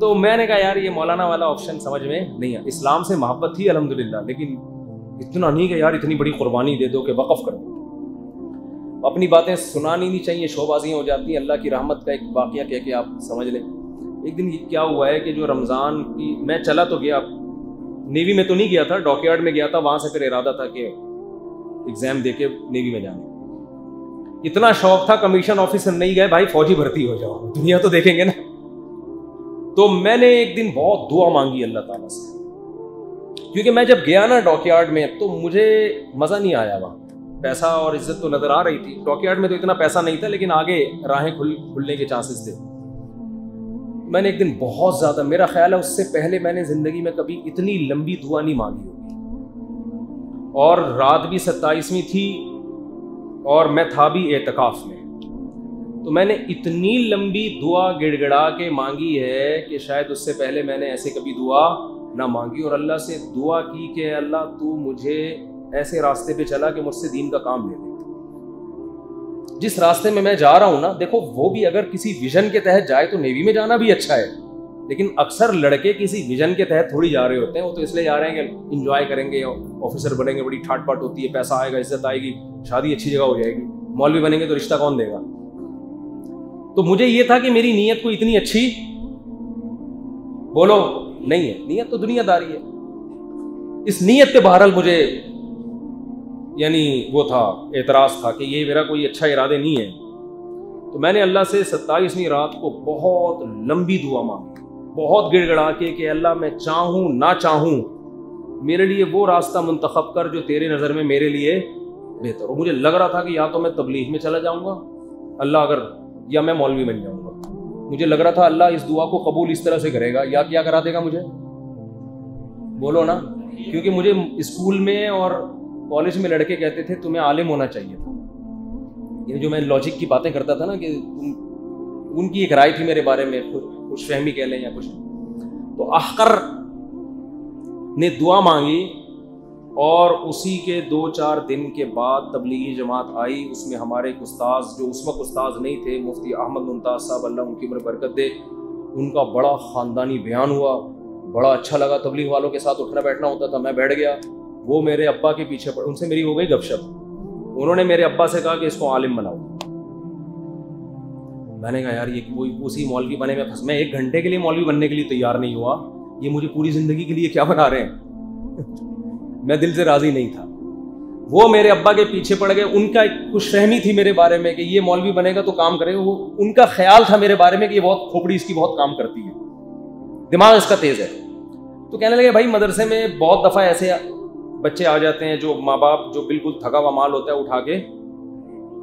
تو میں نے کہا یار یہ مولانا والا آپشن سمجھ میں نہیں ہے. اسلام سے محبت تھی الحمدللہ, لیکن اتنا نہیں کہ یار اتنی بڑی قربانی دے دو کہ وقف کر دو. اپنی باتیں سنانی نہیں چاہیے, شو بازیاں ہو جاتی ہیں. اللہ کی رحمت کا ایک واقعہ کہہ کے آپ سمجھ لیں. ایک دن کیا ہوا ہے کہ جو رمضان کی میں چلا تو گیا, نیوی میں تو نہیں گیا تھا, ڈاک یارڈ میں گیا تھا. وہاں سے پھر ارادہ تھا کہ ایگزام دے کے نیوی میں جانا. اتنا شوق تھا, کمیشن آفیسر نہیں گئے بھائی, فوجی بھرتی ہو جاؤ, دنیا تو دیکھیں گے نا. تو میں نے ایک دن بہت دعا مانگی اللہ تعالیٰ سے, کیونکہ میں جب گیا نا ڈاک یارڈ میں تو مجھے مزہ نہیں آیا. وہاں پیسہ اور عزت تو نظر آ رہی تھی. ڈاک یارڈ میں تو اتنا پیسہ نہیں تھا, لیکن آگے راہیں کھلنے کے چانسز تھے. میں نے ایک دن بہت زیادہ, میرا خیال ہے اس سے پہلے میں نے زندگی میں کبھی اتنی لمبی دعا نہیں مانگی ہوگی, اور رات بھی 27ویں تھی اور میں تھا بھی اعتکاف میں. تو میں نے اتنی لمبی دعا گڑ گڑا کے مانگی ہے کہ شاید اس سے پہلے میں نے ایسے کبھی دعا نہ مانگی. اور اللہ سے دعا کی کہ اللہ تو مجھے ایسے راستے پہ چلا کہ مجھ سے دین کا کام لے لے. جس راستے میں جا رہا ہوں نا, دیکھو وہ بھی اگر کسی ویژن کے تحت جائے تو نیوی میں جانا بھی اچھا ہے, لیکن اکثر لڑکے کسی ویژن کے تحت تھوڑی جا رہے ہوتے ہیں. وہ تو اس لیے جا رہے ہیں کہ انجوائے کریں گے, آفیسر بنیں گے, بڑی ٹھاٹ پاٹ ہوتی ہے, پیسہ آئے گا, عزت آئے گی, شادی اچھی جگہ ہو جائے گی. مولوی بنیں گے تو رشتہ کون دے گا. تو مجھے یہ تھا کہ میری نیت کو اتنی اچھی بولو نہیں ہے. نیت تو دنیا داری ہے. اس نیت پہ بہرحال مجھے یعنی وہ تھا, اعتراض تھا کہ یہ میرا کوئی اچھا ارادے نہیں ہے. تو میں نے اللہ سے 27ویں رات کو بہت لمبی دعا مانگی, بہت گڑ گڑا کے کہ اللہ میں چاہوں نہ چاہوں میرے لیے وہ راستہ منتخب کر جو تیرے نظر میں میرے لیے بہتر ہو. مجھے لگ رہا تھا کہ یا تو میں تبلیغ میں چلا جاؤں گا اللہ اگر, یا میں مولوی بن جاؤں گا. مجھے لگ رہا تھا اللہ اس دعا کو قبول اس طرح سے کرے گا, یا کیا کرا دے گا مجھے, بولو نا. کیونکہ مجھے اسکول میں اور کالج میں لڑکے کہتے تھے تمہیں عالم ہونا چاہیے تھا. یہ جو میں لاجک کی باتیں کرتا تھا نا, کہ ان کی ایک رائے تھی میرے بارے میں, خوش فہمی کہہ لیں یا کچھ. تو احقر نے دعا مانگی, اور اسی کے 2-4 دن کے بعد تبلیغی جماعت آئی. اس میں ہمارے ایک استاذ جو اس وقت استاذ نہیں تھے, مفتی احمد ممتاز صاحب, اللہ ان کی عمر برکت دے, ان کا بڑا خاندانی بیان ہوا, بڑا اچھا لگا. تبلیغ والوں کے ساتھ اٹھنا بیٹھنا ہوتا تھا, میں بیٹھ گیا. وہ میرے ابا کے پیچھے پڑے, ان سے میری ہو گئی گپ شپ. انہوں نے میرے ابا سے کہا کہ اس کو عالم بناؤ. میں نے کہا یار یہ کوئی اسی مولوی بنے میں پھنس, میں 1 گھنٹے کے لیے مولوی بننے کے لیے تیار نہیں ہوا, یہ مجھے پوری زندگی کے لیے کیا بنا رہے ہیں. میں دل سے راضی نہیں تھا. وہ میرے ابا کے پیچھے پڑ گئے. ان کا ایک خوش فہمی تھی میرے بارے میں کہ یہ مولوی بنے گا تو کام کرے گا. وہ ان کا خیال تھا میرے بارے میں کہ یہ بہت کھوپڑی اس کی بہت کام کرتی ہے, دماغ اس کا تیز ہے. تو کہنے لگے بھائی مدرسے میں بہت دفعہ ایسے بچے آ جاتے ہیں جو ماں باپ جو بالکل تھکا ہوا مال ہوتا ہے اٹھا کے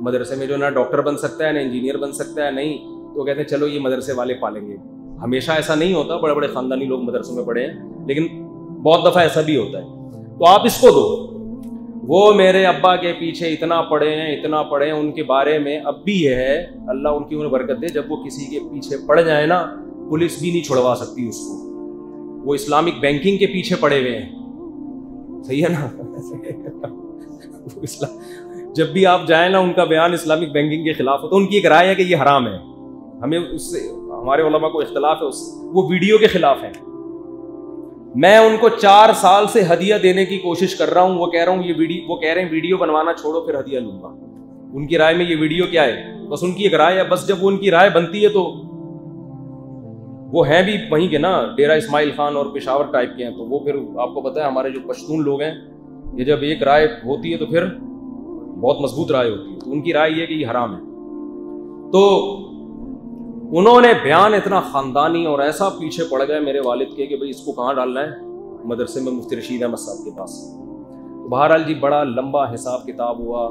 مدرسے میں, جو نہ ڈاکٹر بن سکتا ہے نہ انجینئر بن سکتا ہے, نہیں تو کہتے ہیں چلو یہ مدرسے والے پالیں گے. ہمیشہ ایسا نہیں ہوتا, بڑے بڑے خاندانی لوگ مدرسوں میں پڑھے ہیں, لیکن بہت دفعہ ایسا بھی ہوتا ہے. تو آپ اس کو دو. وہ میرے ابا کے پیچھے اتنا پڑے ہیں, ان کے بارے میں اب بھی یہ ہے, اللہ ان کی عمر برکت دے, جب وہ کسی کے پیچھے پڑ جائے نا پولیس بھی نہیں چھڑوا سکتی اس کو. وہ اسلامک بینکنگ کے پیچھے پڑے ہوئے ہیں, صحیح ہے نا. جب بھی آپ جائیں نا ان کا بیان اسلامک بینکنگ کے خلاف ہوتا ہے. ان کی ایک رائے ہے کہ یہ حرام ہے, ہمیں اس سے ہمارے علماء کو اختلاف ہے, وہ ویڈیو کے خلاف ہیں. میں ان کو 4 سال سے ہدیہ دینے کی کوشش کر رہا ہوں. وہ کہہ رہا ہوں یہ ویڈیو, وہ کہہ رہے ہیں ویڈیو بنوانا چھوڑو پھر ہدیہ لوں گا. ان کی رائے میں یہ ویڈیو کیا ہے, بس ان کی ایک رائے ہے. بس جب وہ ان کی رائے بنتی ہے تو وہ ہیں بھی وہیں کے نا, ڈیرہ اسماعیل خان اور پشاور ٹائپ کے ہیں. تو وہ پھر آپ کو پتہ ہے ہمارے جو پشتون لوگ ہیں, یہ جب ایک رائے ہوتی ہے تو پھر بہت مضبوط رائے ہوتی ہے. تو ان کی رائے یہ ہے کہ یہ حرام ہے. تو انہوں نے بیان اتنا خاندانی اور ایسا پیچھے پڑ گئے میرے والد کے کہ بھئی اس کو کہاں ڈالنا ہے, مدرسے میں مفتی رشید احمد صاحب کے پاس. بہرحال جی بڑا لمبا حساب کتاب ہوا,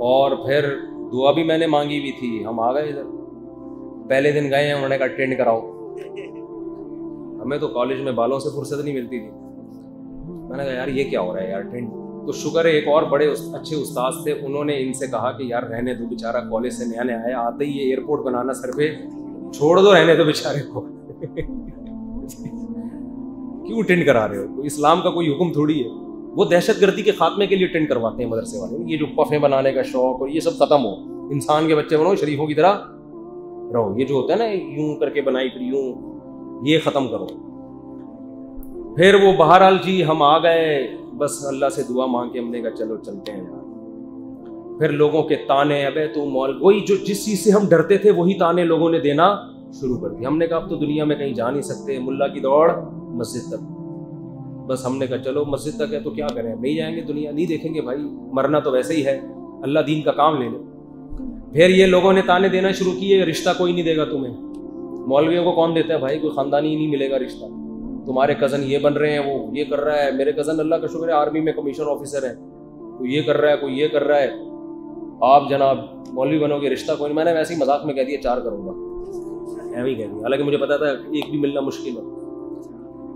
اور پھر دعا بھی میں نے مانگی ہوئی تھی. ہم آ گئے ادھر, پہلے دن گئے ہیں, انہوں نے کہا اٹینڈ کراؤ. ہمیں تو کالج میں بالوں سے فرصت نہیں ملتی تھی. میں نے کہا یار یہ کیا ہو رہا ہے یار, اٹینڈ. تو شکر ہے ایک اور بڑے اچھے استاذ تھے, انہوں نے ان سے کہا کہ یار رہنے دو, بیچارہ کالج سے نیا نیا آیا, آتے ہی یہ ایئرپورٹ بنانا سر پہ, چھوڑ دو, رہنے دو بیچارے کو. کیوں اٹینڈ کرا رہے ہو, اسلام کا کوئی حکم تھوڑی ہے. وہ دہشت گردی کے خاتمے کے لیے اٹینڈ کرواتے ہیں مدرسے والے. یہ جو پفے بنانے کا شوق اور یہ سب ختم ہو, انسان کے بچے بنو, شریفوں کی طرح رہو. یہ جو ہوتا ہے نا یوں کر کے بنائی پھر یوں, یہ ختم کرو. پھر وہ بہرحال جی ہم آ گئے, بس اللہ سے دعا مانگ کے ہم نے کہا چلو چلتے ہیں یار. پھر لوگوں کے تانے, ابے تو مول, وہی جو جس چیز سے ہم ڈرتے تھے وہی تانے لوگوں نے دینا شروع کر دی. ہم نے کہا اب تو دنیا میں کہیں جا نہیں سکتے, ملا کی دوڑ مسجد تک. بس ہم نے کہا چلو مسجد تک ہے تو کیا کریں, نہیں جائیں گے, دنیا نہیں دیکھیں گے بھائی, مرنا تو ویسے ہی ہے, اللہ دین کا کام لے لے. پھر یہ لوگوں نے تانے دینا شروع کیے, رشتہ کوئی نہیں دے گا تمہیں. مولویوں کو کون دیتا ہے بھائی, کوئی خاندانی ہی نہیں ملے گا رشتہ. تمہارے کزن یہ بن رہے ہیں, وہ یہ کر رہا ہے. میرے کزن اللہ کا شکر ہے آرمی میں کمیشن آفیسر ہے, کوئی یہ کر رہا ہے, کوئی یہ کر رہا ہے. آپ جناب مولوی بنو گے, رشتہ کوئی نہیں. میں نے ویسے ہی مذاق میں کہہ دیا 4 کروں گا, ایویں کہہ دیا, حالانکہ مجھے پتا تھا ایک بھی ملنا مشکل ہے.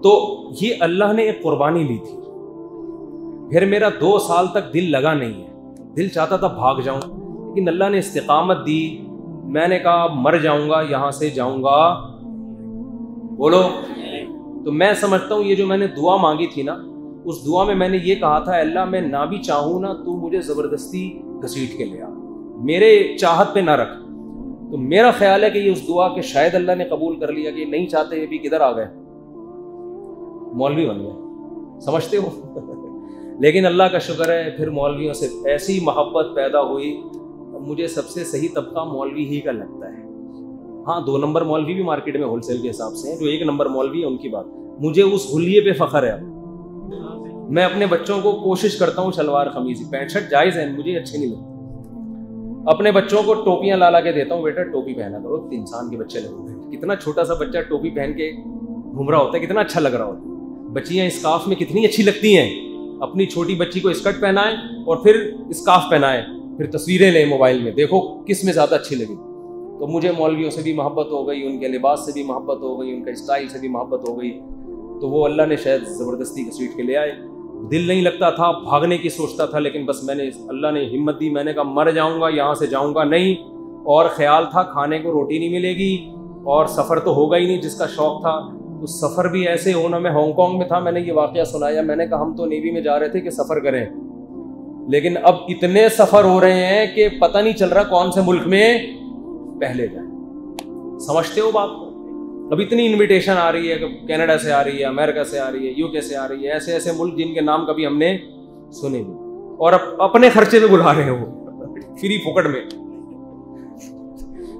تو یہ اللہ نے ایک قربانی لی تھی. پھر میرا 2 سال تک دل لگا نہیں ہے, دل چاہتا تھا بھاگ جاؤں, لیکن اللہ نے استقامت دی. میں نے کہا مر جاؤں گا, یہاں سے جاؤں گا, بولو. تو میں سمجھتا ہوں یہ جو میں نے دعا مانگی تھی نا, اس دعا میں نے یہ کہا تھا اللہ میں نہ بھی چاہوں نا تو مجھے زبردستی گھسیٹ کے لے آ, میرے چاہت پہ نہ رکھ. تو میرا خیال ہے کہ یہ اس دعا کے شاید اللہ نے قبول کر لیا کہ نہیں چاہتے یہ بھی کدھر آ گئے, مولوی بن گئے, سمجھتے ہو. لیکن اللہ کا شکر ہے پھر مولویوں سے ایسی محبت پیدا ہوئی. مجھے سب سے صحیح طبقہ مولوی ہی کا لگتا ہے. ہاں 2 نمبر مولوی بھی مارکیٹ میں ہول سیل کے حساب سے ہیں, جو 1 نمبر مولوی ہے ان کی بات. مجھے اس حلیے پہ فخر ہے. میں اپنے بچوں کو کوشش کرتا ہوں شلوار قمیض, پینٹ شرٹ جائز ہیں, مجھے اچھے نہیں لگتے. اپنے بچوں کو ٹوپیاں لا کے دیتا ہوں, بیٹا ٹوپی پہنا کرو, انسان کے بچے لگتے ہیں. کتنا چھوٹا سا بچہ ٹوپی پہن کے گھوم رہا ہوتا ہے, کتنا اچھا لگ رہا ہوتا ہے. بچیاں اسکارف میں کتنی اچھی لگتی ہیں. اپنی چھوٹی بچی کو اسکرٹ پہنائیں اور پھر اسکارف پہنائیں, پھر تصویریں لیں موبائل میں, دیکھو کس میں زیادہ اچھی لگی. تو مجھے مولویوں سے بھی محبت ہو گئی, ان کے لباس سے بھی محبت ہو گئی, ان کا اسٹائل سے بھی محبت ہو گئی. تو وہ اللہ نے شاید زبردستی گھسیٹ کے لے آئے. دل نہیں لگتا تھا, بھاگنے کی سوچتا تھا, لیکن بس میں نے, اللہ نے ہمت دی. میں نے کہا مر جاؤں گا, یہاں سے جاؤں گا نہیں. اور خیال تھا کھانے کو روٹی نہیں ملے گی, اور سفر تو ہوگا ہی نہیں جس کا شوق تھا. تو سفر بھی ایسے ہونا, میں ہانگ کانگ میں تھا, میں نے یہ واقعہ سنایا. میں نے کہا ہم تو نیوی میں جا رہے تھے کہ سفر کریں, لیکن اب اتنے سفر ہو رہے ہیں کہ پتہ نہیں چل رہا کون سے ملک میں پہلے جائیں. سمجھتے ہو بات کو؟ اب اتنی انویٹیشن آ رہی ہے کہ کینیڈا سے آ رہی ہے, امریکہ سے آ رہی ہے, UK سے آ رہی ہے, ایسے ایسے ملک جن کے نام کبھی ہم نے سنے نہیں, اور اپنے خرچے پہ بلا رہے ہیں وہ فری پھوکٹ میں.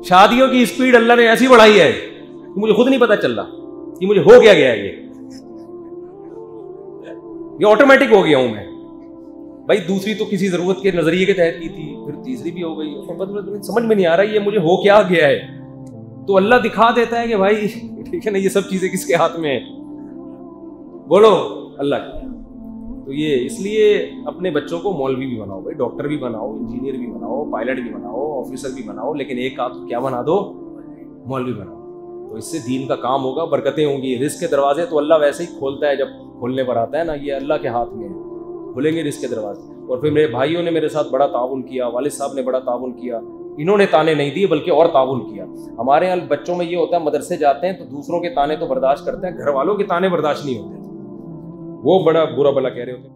شادیوں کی اسپیڈ اللہ نے ایسی بڑھائی ہے کہ مجھے خود نہیں پتا چل رہا کہ مجھے ہو کیا گیا ہے. یہ آٹومیٹک ہو گیا ہوں میں بھائی. دوسری تو کسی ضرورت کے نظریے کے تحت کی تھی, پھر تیسری بھی ہو گئی. سمجھ میں نہیں آ رہا یہ مجھے ہو کیا گیا ہے. تو اللہ دکھا دیتا ہے کہ بھائی ٹھیک ہے نا, یہ سب چیزیں کس کے ہاتھ میں ہیں, بولو اللہ کی. تو یہ اس لیے اپنے بچوں کو مولوی بھی بناؤ بھائی, ڈاکٹر بھی بناؤ, انجینئر بھی بناؤ, پائلٹ بھی بناؤ, آفیسر بھی بناؤ, لیکن ایک آپ کیا بنا دو, مولوی بناؤ. تو اس سے دین کا کام ہوگا, برکتیں ہوں گی. رزق کے دروازے تو اللہ ویسے ہی کھولتا ہے, جب کھولنے پر آتا ہے نا, یہ اللہ کے ہاتھ میں ہے, کھولیں گے رزق کے دروازے. اور پھر میرے بھائیوں نے میرے ساتھ بڑا تعاون کیا, والد صاحب نے بڑا تعاون کیا. انہوں نے تانے نہیں دیے بلکہ اور تعاون کیا. ہمارے یہاں بچوں میں یہ ہوتا ہے, مدرسے جاتے ہیں تو دوسروں کے تانے تو برداشت کرتے ہیں, گھر والوں کے تانے برداشت نہیں ہوتے, وہ بڑا برا بلا کہہ رہے ہوتے ہیں.